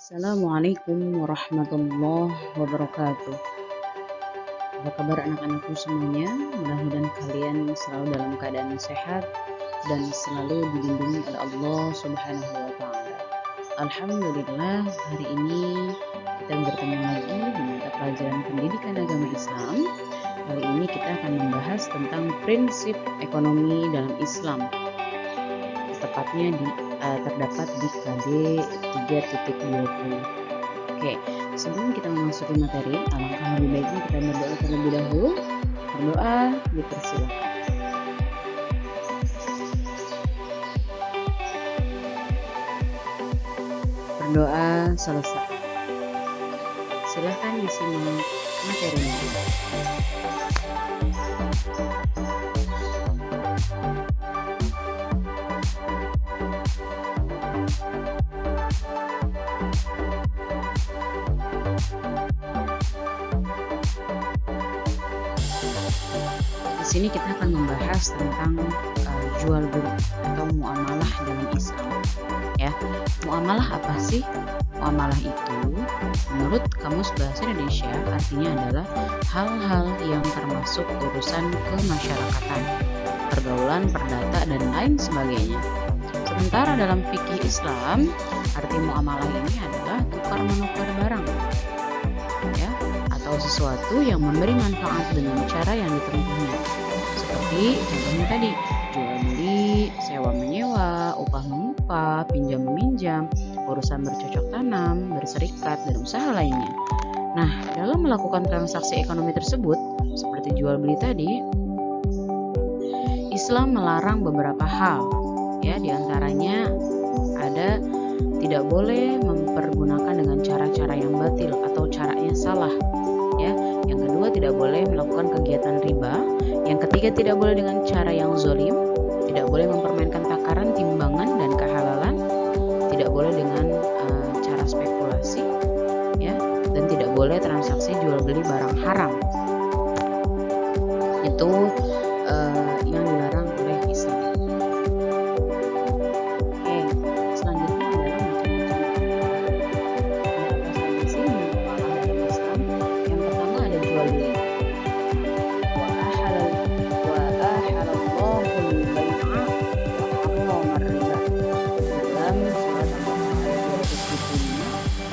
Assalamualaikum warahmatullahi wabarakatuh. Apa kabar anak-anakku semuanya? Mudah-mudahan kalian selalu dalam keadaan sehat dan selalu dilindungi oleh Allah Subhanahu wa taala. Alhamdulillah, hari ini kita bertemu lagi di mata pelajaran pendidikan agama Islam. Kali ini kita akan membahas tentang prinsip ekonomi dalam Islam. Tepatnya terdapat di KD 3.20. Oke, sebelum kita memasuki materi, alangkah lebih baiknya kita berdoa terlebih dahulu. Berdoa dipersilakan. Berdoa selesai. Silakan disimak materinya. Di sini kita akan membahas tentang jual beli atau muamalah dalam Islam. Ya, muamalah apa sih? Muamalah itu menurut Kamus Bahasa Indonesia artinya adalah hal-hal yang termasuk urusan kemasyarakatan, pergaulan, perdata, dan lain sebagainya. Sementara dalam fikih Islam, arti muamalah ini adalah tukar-menukar barang, ya, atau sesuatu yang memberi manfaat dengan cara yang ditempuhnya. Seperti contohnya tadi, jual beli, sewa menyewa, upah mengupah, pinjam meminjam, urusan bercocok tanam, berserikat, dan usaha lainnya. Nah, dalam melakukan transaksi ekonomi tersebut, seperti jual beli tadi, Islam melarang beberapa hal. Ya, diantaranya ada tidak boleh mempergunakan dengan cara-cara yang batil atau caranya salah. Ya, yang kedua tidak boleh melakukan kegiatan riba. Yang ketiga tidak boleh dengan cara yang zalim, tidak boleh mempermainkan takaran, timbangan, dan kehalalan, tidak boleh dengan cara spekulasi, ya, dan tidak boleh transaksi jual beli barang haram. Itu yang dilarang oleh Islam. Oke, selanjutnya adalah macam-macam yang pertama ada jual beli.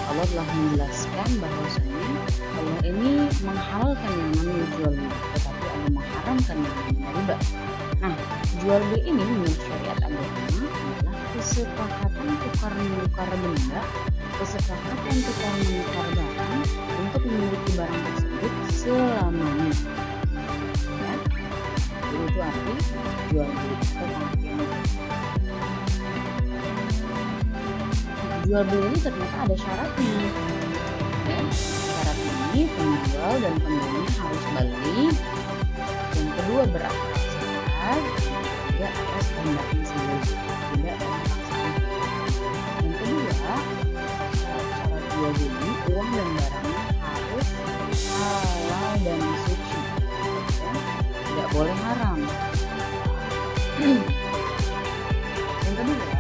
Allah telah menjelaskan bahwasanya Allah ini menghalalkan yang namanya jual beli, tetapi Allah mengharamkan yang namanya riba. Nah, jual beli ini menurut syariat agama adalah kesepakatan tukar menukar benda, kesepakatan tukar menukar barang untuk memiliki barang tersebut selamanya. Ya, itu arti jual beli atau pengertian. Jual beli ini ternyata ada syaratnya. Ya, syarat ini penjual dan pembeli harus balik. Yang kedua berakal sehat, tidak atas kehendaknya sendiri, tidak dalam paksaan. Yang kedua, syarat jual beli uang dan barangnya harus halal dan suci, ya, tidak boleh haram. Yang kedua,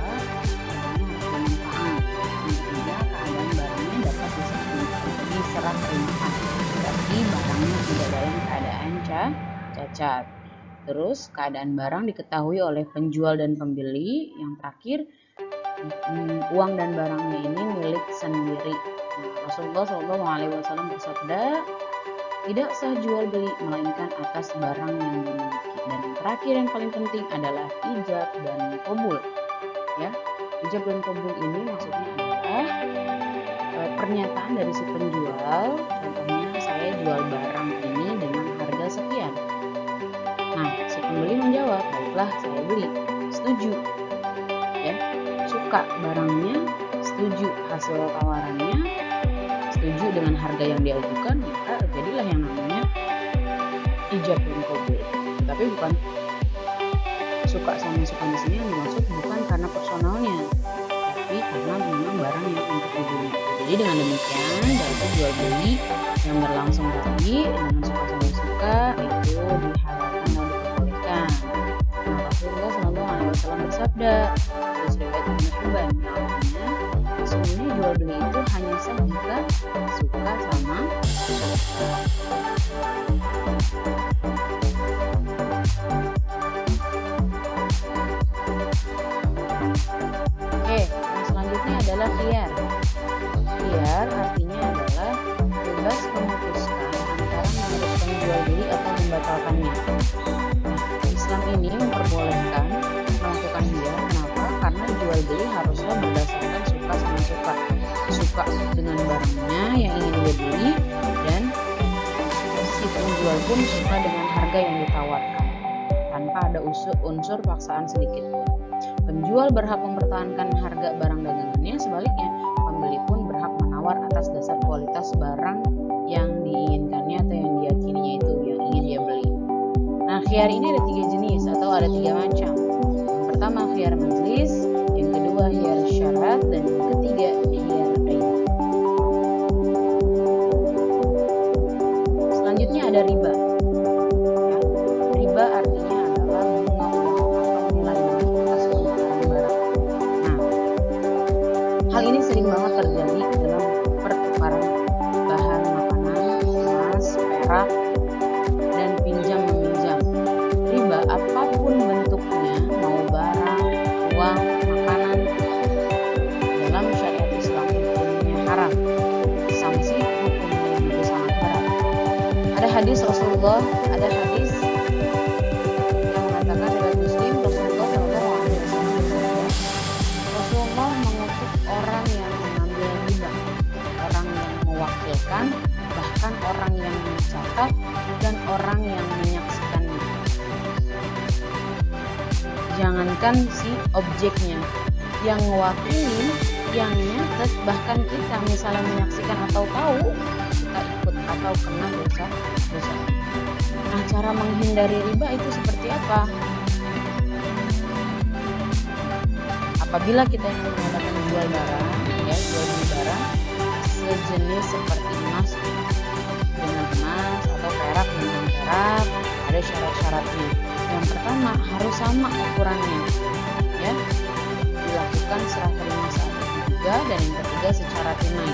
diserah terimakan, berarti barangnya tidak dalam keadaan cacat. Terus keadaan barang diketahui oleh penjual dan pembeli. Yang terakhir, uang dan barangnya ini milik sendiri. Rasulullah SAW bersabda, tidak sah jual beli melainkan atas barang yang dimiliki. Dan yang terakhir yang paling penting adalah ijab dan qabul. Ya, ijab dan qabul ini maksudnya adalah pernyataan dari si penjual, contohnya saya jual barang ini dengan harga sekian. Nah, si pembeli menjawab, baiklah saya beli, setuju, ya, suka barangnya, setuju hasil tawarannya, setuju dengan harga yang dia ajukan, maka jadilah yang namanya ijab dan qabul. Tapi bukan suka sama suka di sini yang dimaksud bukan karena personalnya, tapi karena memang barang yang untuk dibeli. Jadi dengan demikian berarti jual beli yang berlangsung tadi dengan suka sama suka itu dihalalkan dan diperbolehkan. Nah, Rasulullah SAW bersabda, riwayat Ibnu Hibban, artinya sesungguhnya jual beli itu hanya sah jika suka sama suka. Oke, yang selanjutnya adalah khiyar. Khiyar artinya adalah bebas memutuskan antara meneruskan jual beli atau membatalkannya. Islam ini memperbolehkan melakukan khiyar. Kenapa? Karena jual beli haruslah berdasarkan suka sama suka. Suka dengan barangnya yang ingin dia beli, dan si penjual pun suka dengan harga yang ditawarkan tanpa ada unsur paksaan sedikit pun. Penjual berhak mempertahankan harga barang dagangannya, sebaliknya pembeli pun berhak menawar atas dasar kualitas barang yang diinginkannya atau yang diyakininya itu yang ingin dia beli. Nah, khiyar ini ada 3 jenis atau ada 3 macam. Yang pertama khiyar majlis, yang kedua khiyar syarat, dan yang ketiga khiyar ain. Selanjutnya ada riba. Ya, riba artinya adalah bunga uang atau nilai uang atas penukaran barang. Nah, hal ini sering banget terjadi dalam pertukaran bahan makanan, emas, perak, dan pinjam meminjam. Riba apapun bentuknya, mau barang, uang, makanan, dalam syariat Islam hukumnya haram. Sanksi hukumnya juga sangat berat. Ada hadis Rasulullah, ada hadis yang mengatakan riwayat Muslim, Rasulullah SAW Rasulullah mengutuk orang yang mengambil riba, orang yang mewakilkan, bahkan orang yang mencatat, dan orang yang menyaksikannya. Jangankan si objeknya, yang mewakili, yang nyatet, bahkan kita misalnya menyaksikan atau tahu, kita ikut atau kena dosa. Nah, cara menghindari riba itu seperti apa? Apabila kita ingin mengadakan jual beli barang sejenis seperti emas dengan emas atau perak dengan perak, ada syarat-syaratnya. Yang pertama harus sama ukurannya, ya, dilakukan serah terima saat itu juga, dan yang ketiga secara tunai.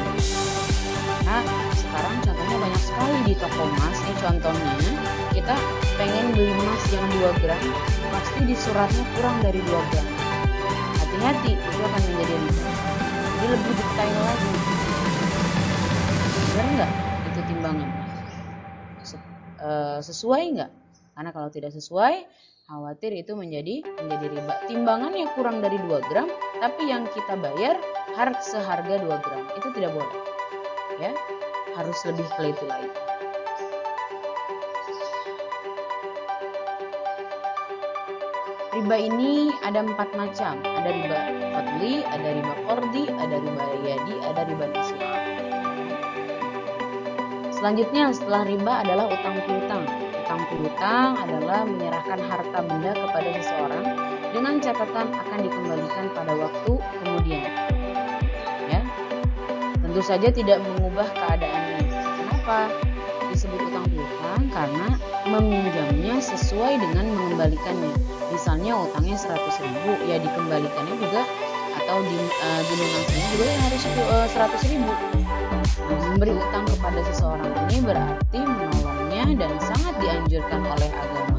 Nah, sekarang contohnya banyak sekali di toko emas. Ini contohnya, kita pengen beli emas yang 2 gram, pasti di suratnya kurang dari 2 gram. Hati-hati, itu akan menjadi riba. Jadi lebih detail lagi. Benar nggak itu timbangannya? Sesuai nggak? Karena kalau tidak sesuai, khawatir itu menjadi riba. Timbangannya kurang dari 2 gram, tapi yang kita bayar seharga 2 gram. Itu tidak boleh. Ya, harus lebih teliti lagi. Riba ini ada 4 macam. Ada riba fadli, ada riba qardi, ada riba yadi, ada riba nasi'ah. Selanjutnya setelah riba adalah utang piutang. Utang piutang adalah menyerahkan harta benda kepada seseorang dengan catatan akan dikembalikan pada waktu kemudian. Ya, tentu saja tidak mengubah keadaannya. Kenapa disebut utang piutang? Karena meminjamnya sesuai dengan mengembalikannya. Misalnya utangnya 100.000, ya dikembalikannya juga atau dilunasinya juga ya harus 100.000. Memberi utang kepada seseorang ini berarti menolongnya dan sangat dianjurkan oleh agama.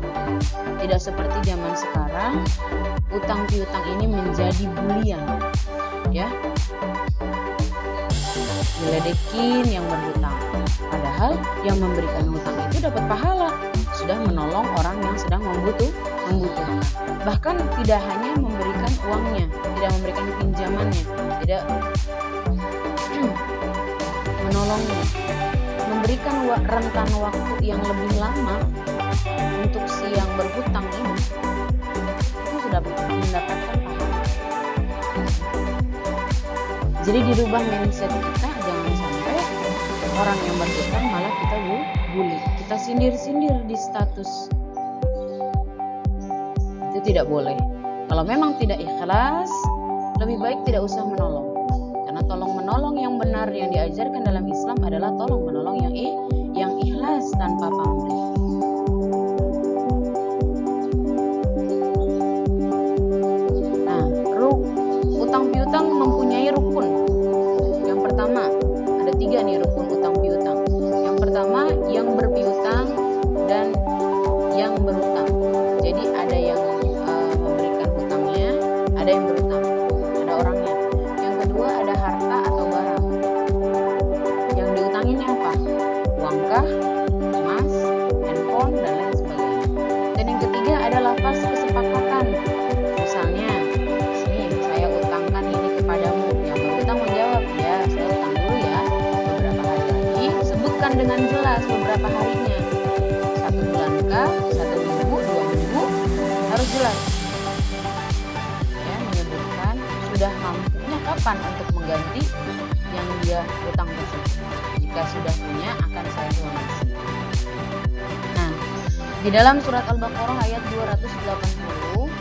Tidak seperti zaman sekarang, utang piutang ini menjadi bulian, ya, diledekin yang berhutang. Padahal yang memberikan hutang itu dapat pahala, sudah menolong orang yang sedang membutuhkan. Bahkan tidak hanya memberikan uangnya, tidak memberikan pinjamannya, tidak menolongnya, memberikan rentan waktu yang lebih lama untuk si yang berhutang ini, itu sudah mendapatkan pahala. Jadi dirubah mindset kita, jangan sampai orang yang berhutang malah kita bully, kita sindir-sindir di status. Itu tidak boleh. Kalau memang tidak ikhlas, lebih baik tidak usah menolong. Karena tolong menolong yang benar yang diajarkan dalam Islam adalah tolong menolong yang ikhlas tanpa pamrih. Nah, utang piutang mempunyai rukun. menyebutkan dengan jelas beberapa harinya. 1 bulan kah, 1 minggu, 2 minggu, harus jelas. Ya, menyebutkan sudah mampunya kapan untuk mengganti yang dia utang tersebut. Jika sudah punya, akan saya lunasi. Nah, di dalam surat Al-Baqarah ayat 280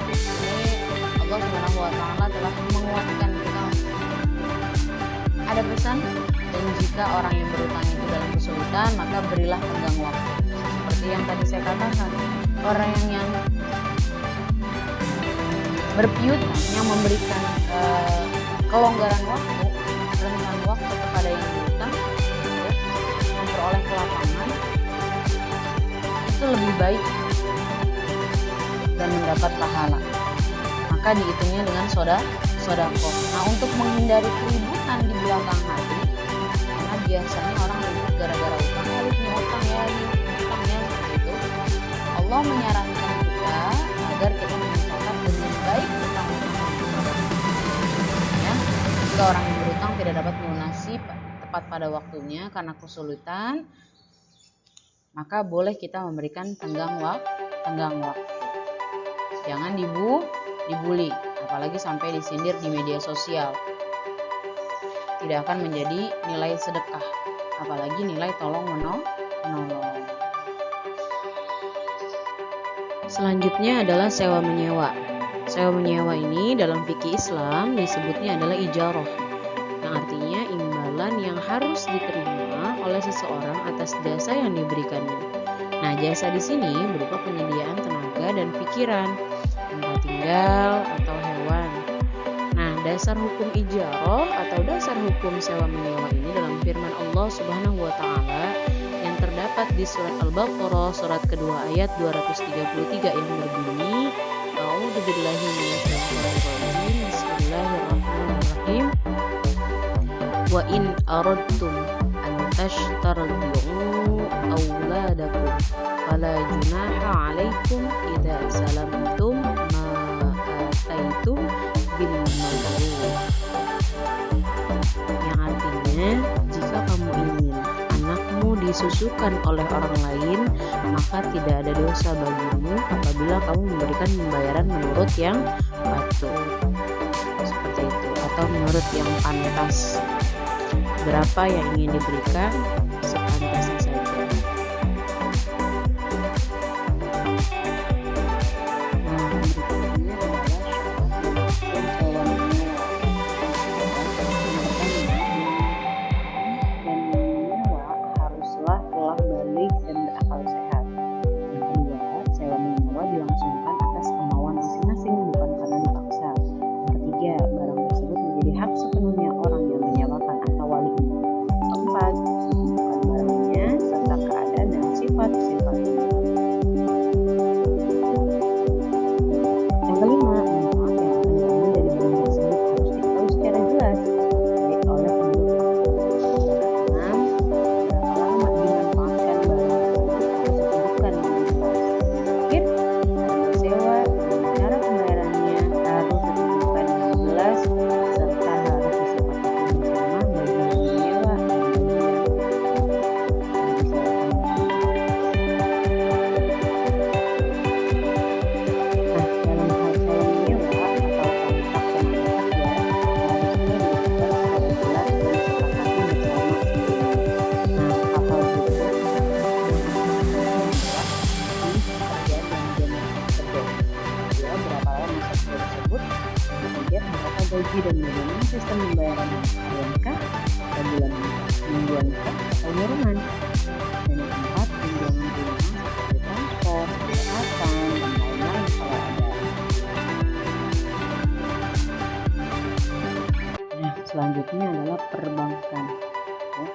ini Allah Subhanahu wa taala telah menguatkan kita. Ada pesan, dan jika orang yang berutang itu dalam kesulitan, maka berilah tenggang waktu. Seperti yang tadi saya katakan, orang yang berpiutang, yang memberikan kelonggaran waktu, rentan waktu kepada yang berutang, ya, memperoleh kelapangan, itu lebih baik dan mendapat pahala. Maka dihitungnya dengan sodaqoh. Nah, untuk menghindari keributan di belakang hari, karena biasanya orang ribut gara-gara utang, punya utang ya, seperti itu. Allah menyarankan kita agar kita mencatat dengan baik utang-utang. Ya, jika orang yang berutang tidak dapat melunasi tepat pada waktunya karena kesulitan, maka boleh kita memberikan tenggang waktu. Jangan dibully, apalagi sampai disindir di media sosial. Tidak akan menjadi nilai sedekah, apalagi nilai tolong menolong. Selanjutnya adalah sewa menyewa. Sewa menyewa ini dalam fikih Islam disebutnya adalah ijarah, yang artinya imbalan yang harus diterima oleh seseorang atas jasa yang diberikannya. Nah, jasa di sini berupa penyediaan tenaga dan pikiran, tempat tinggal atau hewan. Nah, dasar hukum ijarah atau dasar hukum sewa menyewa ini dalam firman Allah Subhanahu wa taala yang terdapat di surat Al-Baqarah surat kedua ayat 233 yang berbunyi, A'udzubillahi minasyaitonirrajim. Bismillahirrahmanirrahim. Wa in aradtum an tashtardi'u auladakum fala junaha 'alaikum idza salamtum ma ataitum bil ma'ruf. Yang artinya, jika kamu ingin anakmu disusukan oleh orang lain, maka tidak ada dosa bagimu apabila kamu memberikan pembayaran menurut yang patut, seperti itu, atau menurut yang pantas. Berapa yang ingin diberikan, sepantasnya saja. Nah, berikutnya adalah sewa menyewa. Dan menyewa haruslah telah balik dan berakal sehat. Yang kedua, sewa menyewa dilangsungkan atas kemauan masing-masing, bukan karena dipaksa. Yang ketiga, barang tersebut menjadi hak sepenuhnya orang yang menyewakan atau walinya. Keempat, bukan barangnya serta keadaan dan sifat-sifatnya. Yang kelima, manfaat yang akan diambil dari barang tersebut harus diketahui secara jelas baik oleh pemilik. Enam, berapa lama dimanfaatkan barang tersebut harus disebutkan dengan jelas. Terakhir, harga sewa dan cara pembayarannya harus disebutkan dengan jelas serta harus disepakati bersama bagi yang menyewa dan bagi yang disewakan. Nah, dalam hal sewa menyewa atau kontrak penamaan kerja harusnya dilakukan secara jelas dan disepakati bersama sebelumnya. Nah, hal-hal berikut di pekerjaan yang dimaksud terjadi. Kedua, berapa lama masa kerja tersebut. Ketiga, berapa gaji dan bagaimana sistem pembayarannya, hariankah, atau bulanan, mingguankah, atau burunan. Dan yang keempat, tunjangan tunjangan seperti transport, kesehatan, dan lain-lain kalau ada. Nah, selanjutnya adalah perbankan. Ya.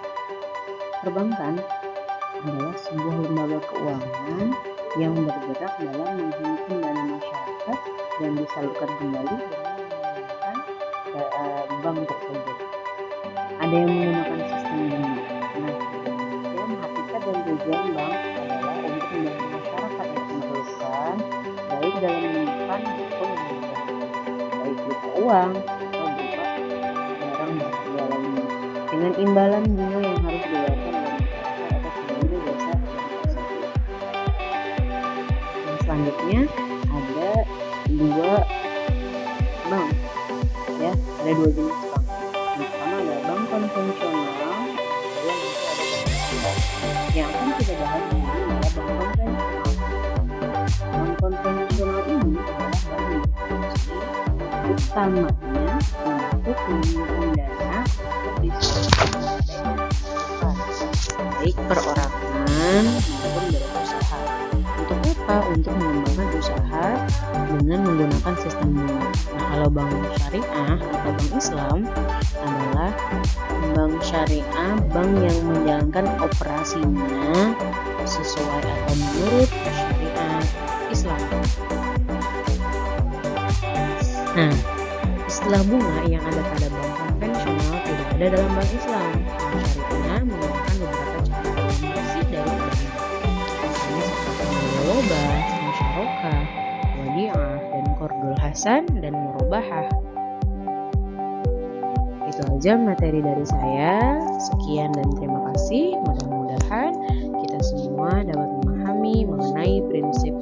Perbankan adalah sebuah lembaga keuangan yang bergerak dalam menghimpun dana masyarakat dan disalurkan kembali dengan menggunakan bank tersebut. Ada yang menggunakan sistem bunga. Nah, yang hakikat dan tujuan bank adalah untuk membantu masyarakat yang memerlukan, baik dalam menemukan maupun memberikan, baik berupa uang atau berupa barang berharga lainnya, dengan imbalan bunga yang harus dibayarkan dalam selanjutnya ada dua bank, ya, ada dua jenis bank. Yang pertama adalah bank konvensional, kemudian nanti ada bank syariah. Yang akan kita bahas di sini adalah bank konvensional. Bank konvensional ini adalah bank yang berfungsi utamanya untuk menyimpan dana untuk disalurkan baik perorangan maupun berusaha. Untuk apa? Untuk mengembangkan usaha dengan menggunakan sistem bunga. Nah, kalau bank syariah atau bank Islam adalah bank syariah, bank yang menjalankan operasinya sesuai atau menurut syariat Islam. Nah, istilah bunga yang ada pada bank konvensional tidak ada dalam bank Islam. Bank syariah menggunakan beberapa cara yang bersih dari bank, misalnya seperti murabah, musyarakah, wadiah, dan qardul hasan dan murabahah. Itu aja materi dari saya. Sekian dan terima kasih. Mudah-mudahan kita semua dapat memahami mengenai prinsip